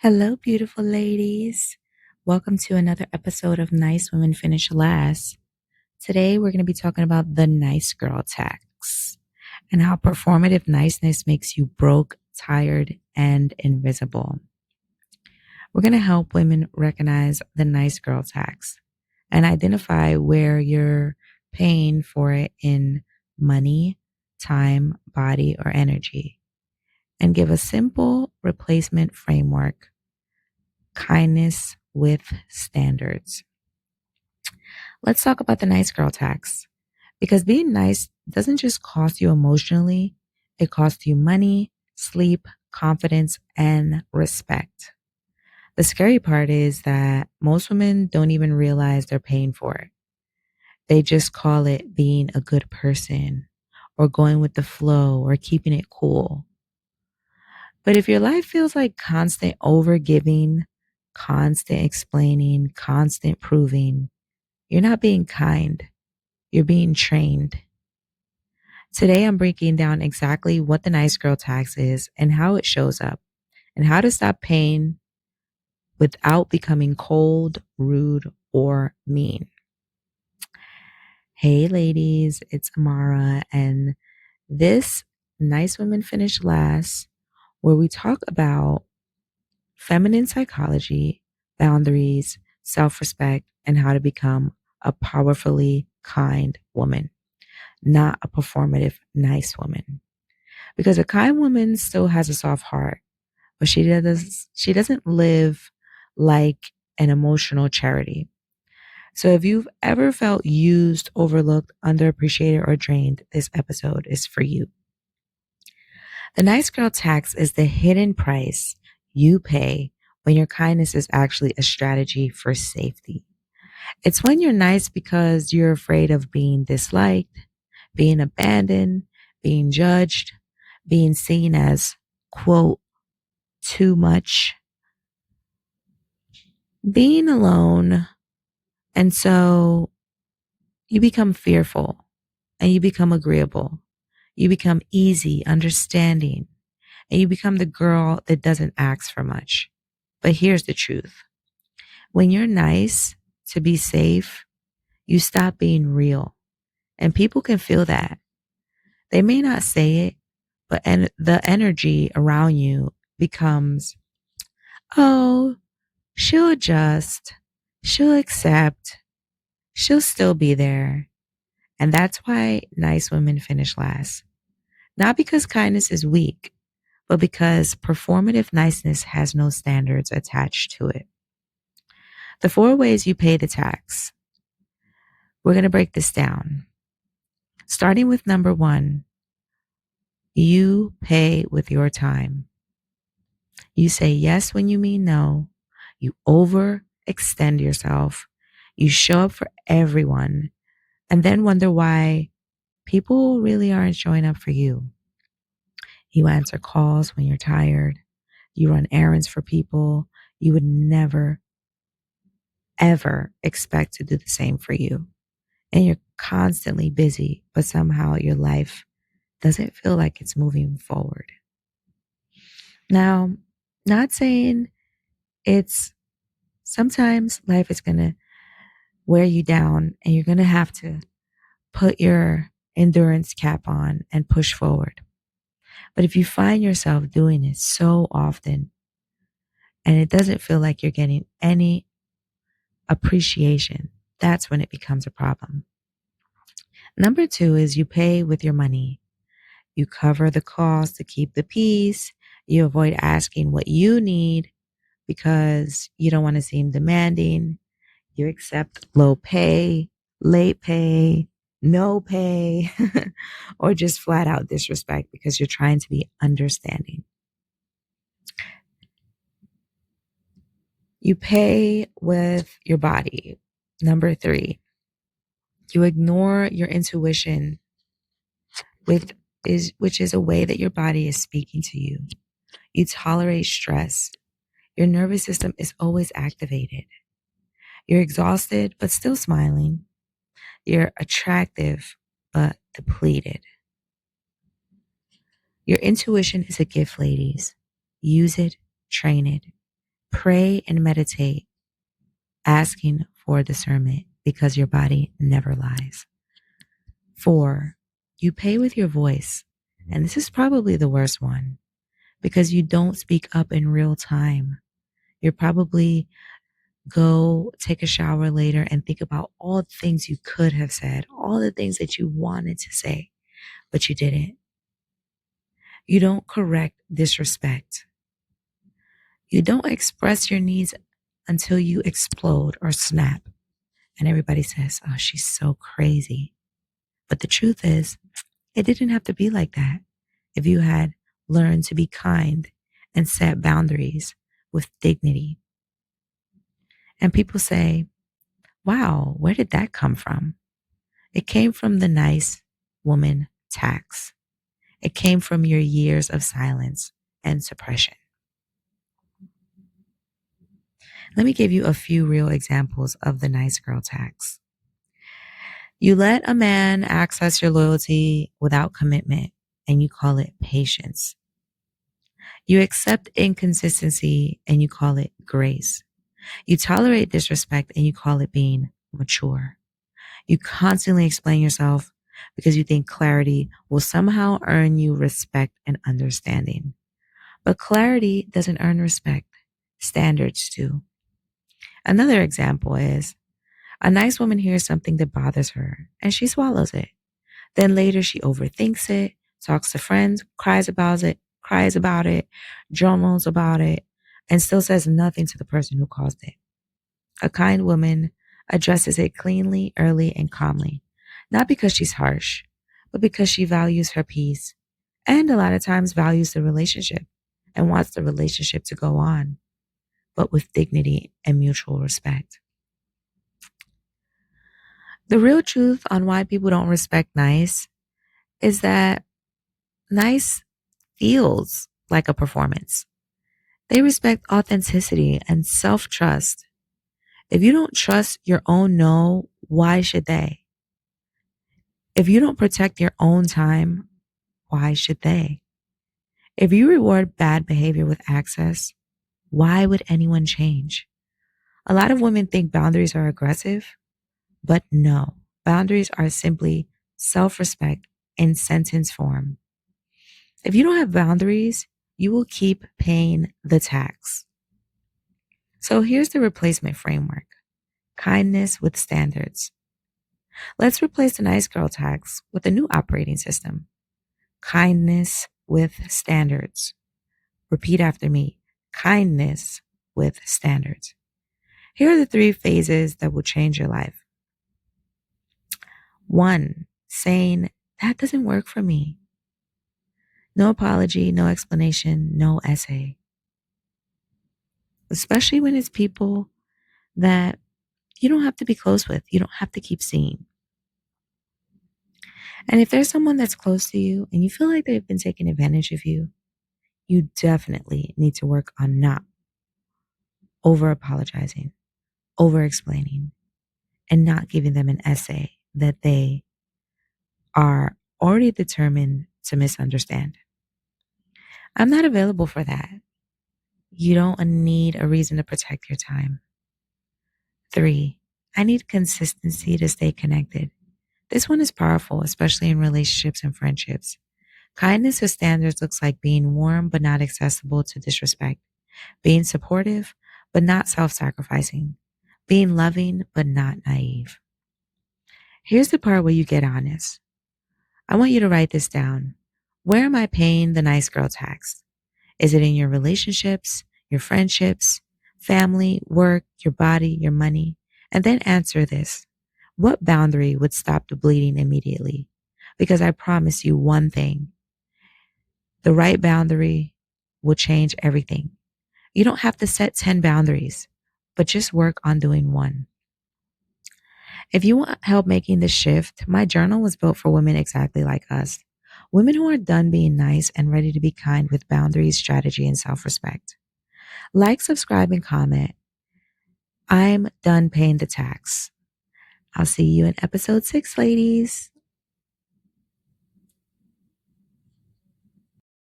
Hello, beautiful ladies. Welcome to another episode of Nice Women Finish Last. Today, we're going to be talking about the nice girl tax and how performative niceness makes you broke, tired, and invisible. We're going to help women recognize the nice girl tax and identify where you're paying for it in money, time, body, or energy, and give a simple replacement framework: kindness with standards. Let's talk about the nice girl tax, because being nice doesn't just cost you emotionally, it costs you money, sleep, confidence, and respect. The scary part is that most women don't even realize they're paying for it. They just call it being a good person or going with the flow or keeping it cool. But if your life feels like constant overgiving, constant explaining, constant proving, you're not being kind. You're being trained. Today, I'm breaking down exactly what the nice girl tax is and how it shows up, and how to stop paying without becoming cold, rude, or mean. Hey, ladies, it's Amara, and this Nice Women Finish Last, where we talk about feminine psychology, boundaries, self respect, and how to become a powerfully kind woman, not a performative nice woman. Because a kind woman still has a soft heart, but she doesn't live like an emotional charity. So if you've ever felt used, overlooked, underappreciated, or drained, this episode is for you. The nice girl tax is the hidden price you pay when your kindness is actually a strategy for safety. It's when you're nice because you're afraid of being disliked, being abandoned, being judged, being seen as, quote, too much, being alone. And so you become fearful and you become agreeable. You become easy, understanding, and you become the girl that doesn't ask for much. But here's the truth: when you're nice to be safe, you stop being real. And people can feel that. They may not say it, but the energy around you becomes, oh, she'll adjust, she'll accept, she'll still be there. And that's why nice women finish last. Not because kindness is weak, but because performative niceness has no standards attached to it. The four ways you pay the tax. We're going to break this down. Starting with number one, you pay with your time. You say yes when you mean no. You overextend yourself. You show up for everyone and then wonder why people really aren't showing up for you. You answer calls when you're tired. You run errands for people you would never, ever expect to do the same for you. And you're constantly busy, but somehow your life doesn't feel like it's moving forward. Now, not saying it's sometimes life is going to wear you down and you're going to have to put your endurance cap on and push forward. But if you find yourself doing it so often and it doesn't feel like you're getting any appreciation, that's when it becomes a problem. Number two is you pay with your money. You cover the cost to keep the peace. You avoid asking what you need because you don't want to seem demanding. You accept low pay, late pay, no pay, or just flat out disrespect because you're trying to be understanding. You pay with your body. Number three, you ignore your intuition, which is a way that your body is speaking to you. You tolerate stress. Your nervous system is always activated. You're exhausted, but still smiling. You're attractive, but depleted. Your intuition is a gift, ladies. Use it, train it, Pray and meditate, asking for discernment because your body never lies. 4, you pay with your voice. And this is probably the worst one because you don't speak up in real time. You're probably go take a shower later and think about all the things you could have said, all the things that you wanted to say, but you didn't. You don't correct disrespect. You don't express your needs until you explode or snap. And everybody says, oh, she's so crazy. But the truth is, it didn't have to be like that if you had learned to be kind and set boundaries with dignity. And people say, wow, where did that come from? It came from the nice woman tax. It came from your years of silence and suppression. Let me give you a few real examples of the nice girl tax. You let a man access your loyalty without commitment, and you call it patience. You accept inconsistency, and you call it grace. You tolerate disrespect, and you call it being mature. You constantly explain yourself because you think clarity will somehow earn you respect and understanding. But clarity doesn't earn respect. Standards do. Another example is a nice woman hears something that bothers her and she swallows it. Then later she overthinks it, talks to friends, cries about it, journals about it, and still says nothing to the person who caused it. A kind woman addresses it cleanly, early, and calmly, not because she's harsh, but because she values her peace and a lot of times values the relationship and wants the relationship to go on, but with dignity and mutual respect. The real truth on why people don't respect nice is that nice feels like a performance. They respect authenticity and self-trust. If you don't trust your own no, why should they? If you don't protect your own time, why should they? If you reward bad behavior with access, why would anyone change? A lot of women think boundaries are aggressive, but no, boundaries are simply self-respect in sentence form. If you don't have boundaries, you will keep paying the tax. So here's the replacement framework: kindness with standards. Let's replace the nice girl tax with a new operating system: kindness with standards. Repeat after me: kindness with standards. Here are the 3 phases that will change your life. 1, saying, that doesn't work for me. No apology, no explanation, no essay. Especially when it's people that you don't have to be close with, you don't have to keep seeing. And if there's someone that's close to you and you feel like they've been taking advantage of you, you definitely need to work on not over apologizing, over explaining, and not giving them an essay that they are already determined to misunderstand. I'm not available for that. You don't need a reason to protect your time. 3, I need consistency to stay connected. This one is powerful, especially in relationships and friendships. Kindness with standards looks like being warm but not accessible to disrespect, being supportive but not self-sacrificing, being loving but not naive. Here's the part where you get honest. I want you to write this down. Where am I paying the nice girl tax? Is it in your relationships, your friendships, family, work, your body, your money? And then answer this: what boundary would stop the bleeding immediately? Because I promise you one thing: the right boundary will change everything. You don't have to set 10 boundaries, but just work on doing one. If you want help making this shift, my journal was built for women exactly like us. Women who are done being nice and ready to be kind with boundaries, strategy, and self-respect. Like, subscribe, and comment. I'm done paying the tax. I'll see you in episode 6, ladies.